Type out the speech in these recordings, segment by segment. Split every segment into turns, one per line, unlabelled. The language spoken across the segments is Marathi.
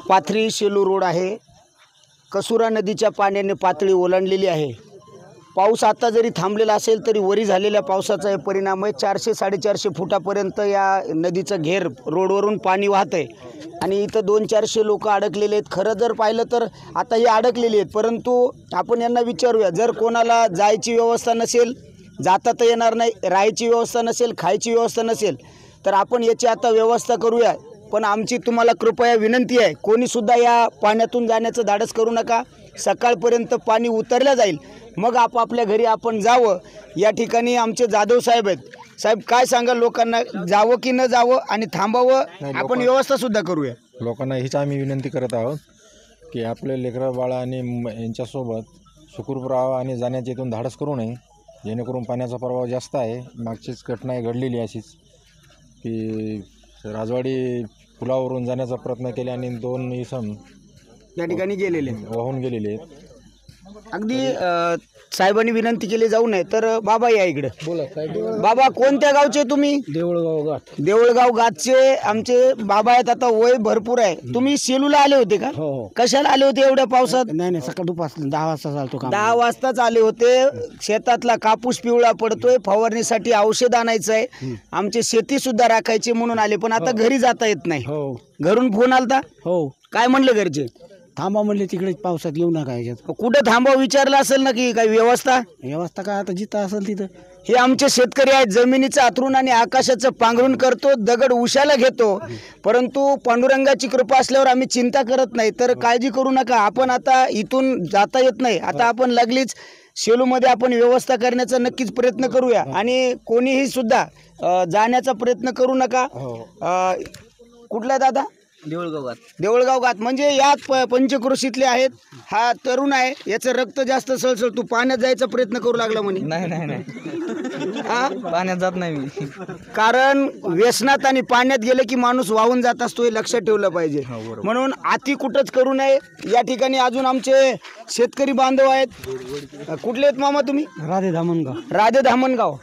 पाथरी शेलू रोड आहे. कसुरा नदीच्या पाण्याने पातळी ओलांडलेली आहे. पाऊस आता जरी थांबलेला असेल तरी वरी झालेल्या पावसाचा हे परिणाम आहे. 400-450 फुटापर्यंत या नदीचं घेर रोडवरून पाणी वाहत आहे आणि इथं 200-400 लोक अडकलेले आहेत. खरं जर पाहिलं तर आता हे अडकलेले आहेत, परंतु आपण यांना विचारूया, जर कोणाला जायची व्यवस्था नसेल, जाता तर येणार नाही, राहायची व्यवस्था नसेल, खायची व्यवस्था नसेल, तर आपण याची आता व्यवस्था करूया. पण आमची तुम्हाला कृपया विनंती आहे, कोणीसुद्धा या पाण्यातून जाण्याचं धाडस करू नका. सकाळपर्यंत पाणी उतरलं जाईल, मग आपापल्या घरी आपण जावं. या ठिकाणी आमचे जाधव साहेब आहेत. साहेब, काय सांगाल लोकांना, जावं की न जावं आणि थांबावं? आपण व्यवस्था सुद्धा करूया.
लोकांना हीच आम्ही विनंती करत आहोत की आपले लेकरं बाळा आणि यांच्यासोबत सुखरूप राहावं आणि जाण्याचे इथून धाडस करू नये, जेणेकरून पाण्याचा प्रवाह जास्त आहे. मागचीच घटना घडलेली अशीच की राजवाडी पुलावरून जाण्याचा प्रयत्न केला आणि 2 इसम
या ठिकाणी गेलेले
वाहून गेलेले आहेत.
अगदी साहेबांनी विनंती केली जाऊ नये. तर बाबा या इकडे. बाबा, कोणत्या गावचे तुम्ही? देऊळगाव घाटचे आमचे बाबा आहेत. आता वय भरपूर आहे. तुम्ही सेलूला आले होते का? कशाला आले होते एवढ्या पावसात?
नाही, सकाळी 10 वाजता चालतो काम.
10 वाजताच आले होते. शेतातला कापूस पिवळा पडतोय, फवारणीसाठी औषध आणायचं आहे, आमची शेती सुद्धा राखायची म्हणून आले. पण आता घरी जाता येत नाही. घरून फोन आलता?
हो.
काय म्हणले घरचे?
थांबा म्हणले, तिकडे पावसात येऊ नका याच्यात.
कुठं थांबा विचारलं असेल ना, की काही व्यवस्था
काय आता जिथं असेल तिथं.
हे आमचे शेतकरी आहेत. जमिनीचं आतरून आणि आकाशाचं पांघरून करतो, दगड उशाला घेतो, परंतु पांडुरंगाची कृपा असल्यावर आम्ही चिंता करत नाही. तर काळजी करू नका. आपण आता इथून जाता येत नाही, आता आपण लागलीच शेलूमध्ये आपण व्यवस्था करण्याचा नक्कीच प्रयत्न करूया. आणि कोणीही सुद्धा जाण्याचा प्रयत्न करू नका. कुठला दादा? देऊळगाव घाट म्हणजे या पंचक्रोशीतले आहेत. हा तरुण आहे, याचं रक्त जास्त सळसळ. तू पाण्यात जायचा प्रयत्न करू लागला म्हणे.
नाही हा, पाण्यात जात नाही मी.
कारण व्यसनात आणि पाण्यात गेले की माणूस वाहून जात असतो, हे लक्षात ठेवलं पाहिजे. म्हणून अति कुठंच करू नये. या ठिकाणी अजून आमचे शेतकरी बांधव आहेत. कुठले आहेत मामा तुम्ही?
राधे धामणगाव.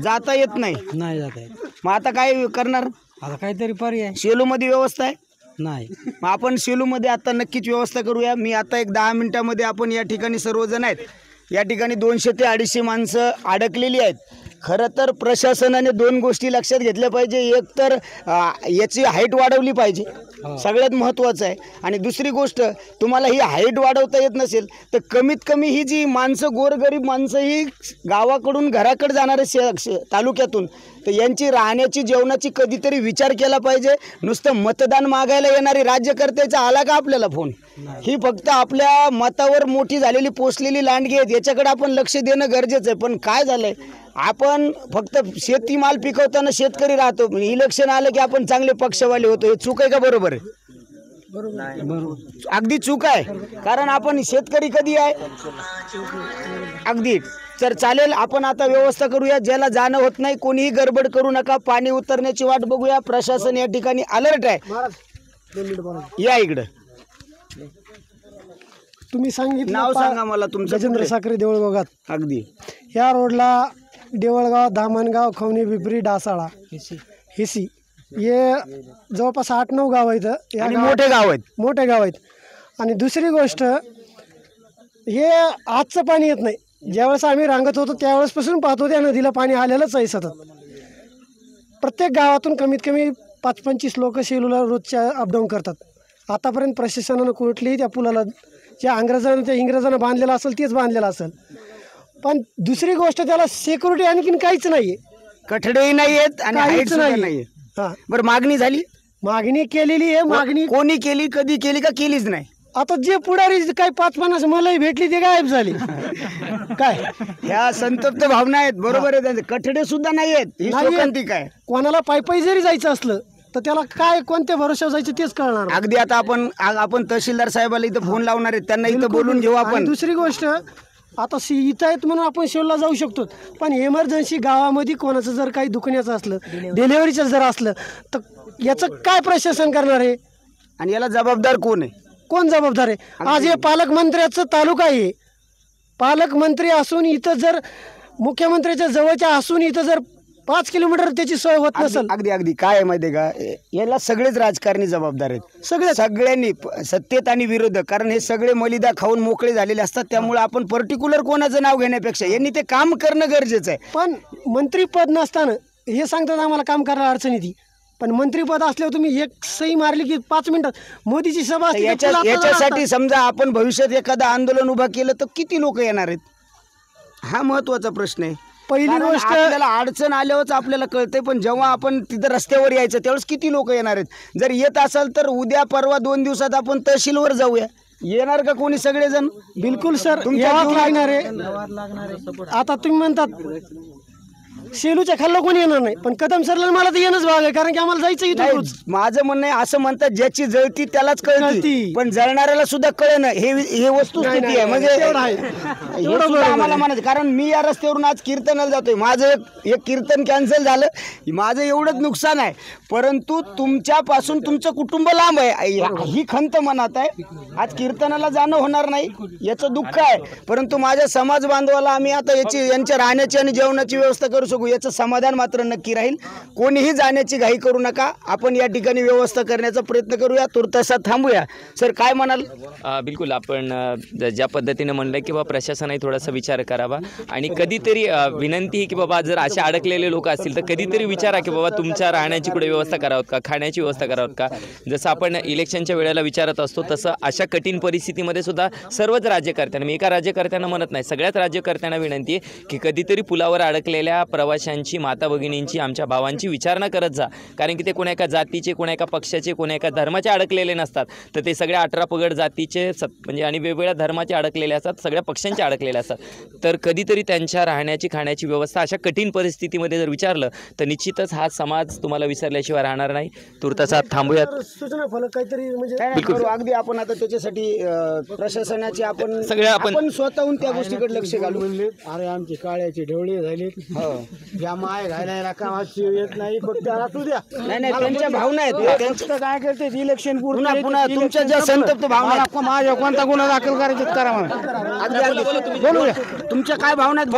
जाता येत नाही.
जाता येत.
मग आता काय करणार?
आता काहीतरी पर्याय.
शेलूमध्ये व्यवस्था आहे?
नाही.
मग आपण शेलूमध्ये आता नक्कीच व्यवस्था करूया. मी आता एक 10 मिनिटामध्ये आपण या ठिकाणी सर्वजण आहेत. या ठिकाणी 200 ते 250 माणसं अडकलेली आहेत. खरं तर प्रशासनाने 2 गोष्टी लक्षात घेतल्या पाहिजे. एक तर याची हाईट वाढवली पाहिजे, सगळ्यात महत्त्वाचं आहे. आणि दुसरी गोष्ट, तुम्हाला ही हाईट वाढवता येत नसेल तर कमीत कमी ही जी माणसं, गोरगरीब माणसं, ही गावाकडून घराकडे जाणारे तालुक्यातून, तर यांची राहण्याची, जेवणाची कधीतरी विचार केला पाहिजे. नुसतं मतदान मागायला येणारी राज्यकर्त्याचा आला का आपल्याला फोन? ही फक्त आपल्या मतावर मोठी झालेली पोचलेली लांडगी आहेत. याच्याकडे आपण लक्ष देणं गरजेचं आहे. पण काय झालंय, आपण फक्त शेतीमाल पिकवताना शेतकरी राहतो, इलेक्शन आलं की आपण चांगले पक्षवाले होतो. हे चूक आहे का बरोबर आहे? बरोबर, अगदी चूक आहे. कारण आपण शेतकरी कधी आहे? अगदी. तर चालेल, आपण आता व्यवस्था करूया. ज्याला जाणं होत नाही कोणीही गडबड करू नका. पाणी उतरण्याची वाट बघूया. प्रशासन या ठिकाणी अलर्ट आहे. या इकडं.
तुम्ही सांगितलं
नाव सांगा मला तुमचं.
गजेंद्र साखरे, देऊळगाव घाट.
अगदी.
ह्या रोडला देऊळगाव, धामणगाव, खवणी, पिपरी, डासाळा, हिसी, हे जवळपास 8-9 गाव आहेत.
मोठे गाव आहेत.
मोठे गाव आहेत. आणि दुसरी गोष्ट, हे आजचं पाणी येत नाही. ज्यावेळेस आम्ही रांगत होतो त्यावेळेसपासून पाहतो त्या नदीला पाणी आलेलंच आहे सतत. प्रत्येक गावातून कमीत कमी 5-25 लोक शेलूला रोजच्या अपडाऊन करतात. आतापर्यंत प्रशासनानं कुठलीही त्या पुलाला जे इंग्रजांना बांधलेलं असेल तेच बांधलेलं असेल. पण दुसरी गोष्ट, त्याला सिक्युरिटी आणखीन काहीच नाही,
कठडेही नाही आहेत आणि हाईट नाही. बरं, मागणी झाली?
मागणी केलेली आहे. मागणी
कोणी केली, कधी केली का केलीच नाही?
आता जे पुढारी काही 5-50 मलाही भेटली ते गायब झाली. काय
ह्या संतप्त भावना आहेत. बरोबर आहे. त्यांचे कठडे सुद्धा नाही आहेत. ही शोकांतिक आहे.
कोणाला पायी जरी जायचं असलं तर त्याला काय, कोणत्या भरोश्यावर जायचं तेच कळणार.
अगदी. आता आपण तहसीलदार साहेबाला इथं फोन लावणार आहेत, त्यांना इथं बोलून घेऊ आपण.
दुसरी गोष्ट, आता इथं आहेत म्हणून आपण शेलूला जाऊ शकतो, पण इमर्जन्सी गावामध्ये कोणाचं जर काही दुखण्याचं असलं, डिलिव्हरीचं जर असलं, तर याचं काय प्रशासन करणार आहे?
आणि याला जबाबदार कोण आहे?
कोण जबाबदार आहे? आज हे पालकमंत्र्याचं तालुका आहे. पालकमंत्री असून इथं जर मुख्यमंत्र्याच्या जवळच्या असून इथं जर 5 किलोमीटर त्याची सोय होत नसेल.
अगदी अगदी काय आहे माहिती आहे का, याला सगळेच राजकारणी जबाबदार आहेत. सगळ्यांनी सत्तेत आणि विरोधक, कारण हे सगळे मलिदा खाऊन मोकळे झालेले असतात. त्यामुळे आपण पर्टिक्युलर कोणाचं नाव घेण्यापेक्षा यांनी ते काम करणं गरजेचं आहे.
पण मंत्रीपद नसताना हे सांगतात आम्हाला काम करायला अडचण येते, पण मंत्रीपद असल्यावर तुम्ही एक सही मारली की 5 मिनिटात मोदीची सभा असते, ते फुलं आपल्याला
याच्यासाठी समजा आपण भविष्यात एखादं आंदोलन उभा केलं तर किती लोक येणार आहेत, हा महत्वाचा प्रश्न आहे.
पहिली
कारण
गोष्ट
आपल्याला अडचण आल्यावरच आपल्याला कळतंय, पण जेव्हा आपण तिथं रस्त्यावर यायचं त्यावेळेस किती लोक येणार आहेत. जर येत असाल तर उद्या परवा 2 दिवसात आपण तहसीलवर जाऊया. येणार का कोणी सगळेजण?
बिलकुल सर,
तुमच्या
यावंच
जीवनात-
लागणार आहे. आता तुम्ही म्हणतात शेलूच्या खाल्ला कोणी येणार नाही, पण कदम सरला मला तर येणंच भाग आहे, कारण की आम्हाला जायचं इथून
नाही,
रोज.
माझं म्हणणं आहे असं म्हणतात ज्याची जळती त्यालाच कळती,
कळती.
पण जळणाऱ्याला सुद्धा कळणं हे वस्तुस्थिती आहे. म्हणजे
तेवढं आहे.
हे सुद्धा आम्हाला म्हणायचं, कारण मी या रस्त्यावरून आज कीर्तनाला जातोय, माझं एक कीर्तन कॅन्सल झालं, माझं एवढंच नुकसान आहे, परंतु तुमच्यापासून तुमचं कुटुंब लांब आहे, ही खंत मनात आहे. आज कीर्तनाला जाणं होणार नाही याचं दुःख आहे, परंतु माझ्या समाज बांधवाला आम्ही आता यांच्या राहण्याची आणि जेवणाची व्यवस्था करू शकू, याचं समाधान मात्र नक्की राहील. कोणीही जाण्याची घाई करू नका, आपण या ठिकाणी व्यवस्था करण्याचा प्रयत्न करूया, तुर्तासा थांबूया. सर काय म्हणाल?
बिलकुल, आपण ज्या पद्धतीने म्हणलं की बाबा प्रशासनाने थोडासा विचार करावा आणि कधीतरी विनंती आहे की बाबा जर असे अडकलेले लोक असतील तर कधीतरी विचारा की बाबा तुमच्या राहण्याची कुठे व्यवस्था करावत का, खाण्याची व्यवस्था करावत का. जसं आपण इलेक्शनच्या वेळेला विचारत असतो तसं अशा कठीण परिस्थितीमध्ये सुद्धा सर्वच राज्यकर्त्यांना, मी एका राज्यकर्त्यांना म्हणत नाही, सगळ्याच राज्यकर्त्यांना विनंती आहे की कधीतरी पुलावर अडकलेल्या प्रवाशांची, माता भगिनींची, आमच्या भावांची विचारणा करत जा. कारण की ते कोणा एका जातीचे, कोणा एका पक्षाचे, कोणा एका धर्माचे अडकलेले नसतात, तर ते सगळ्या 18 पगड जातीचे म्हणजे आणि वेगवेगळ्या धर्माचे अडकलेले असतात, सगळ्या पक्षांचे अडकलेले असतात. तर कधीतरी त्यांच्या राहण्याची, खाण्याची व्यवस्था अशा कठीण परिस्थितीमध्ये जर विचारलं तर निश्चितच हा समाज तुम्हाला विसरल्याशिवाय राहणार नाही. तुर्तासात थांबूयात.
सूचना फलक काहीतरी म्हणजे
काय नाही करू, अगदी आपण आता त्याच्यासाठी प्रशासनाची आपण
आपण-
आपण स्वतःहून त्या गोष्टीकडे लक्ष घालू.
अरे आमची काळ्याची ढवळी झाली, ज्या माय घालायला कामाची येत नाही, फक्त तू द्या.
नाही त्यांच्या भावना आहेत, त्यांच्या
काय करते इलेक्शन
पुन्हा तुमच्या ज्या संतप्त भावना आहेत,
माझ्या कोणता गुन्हा दाखल करायचे करा मला.
अगदी बोलूया, तुमच्या काय भावना आहेत?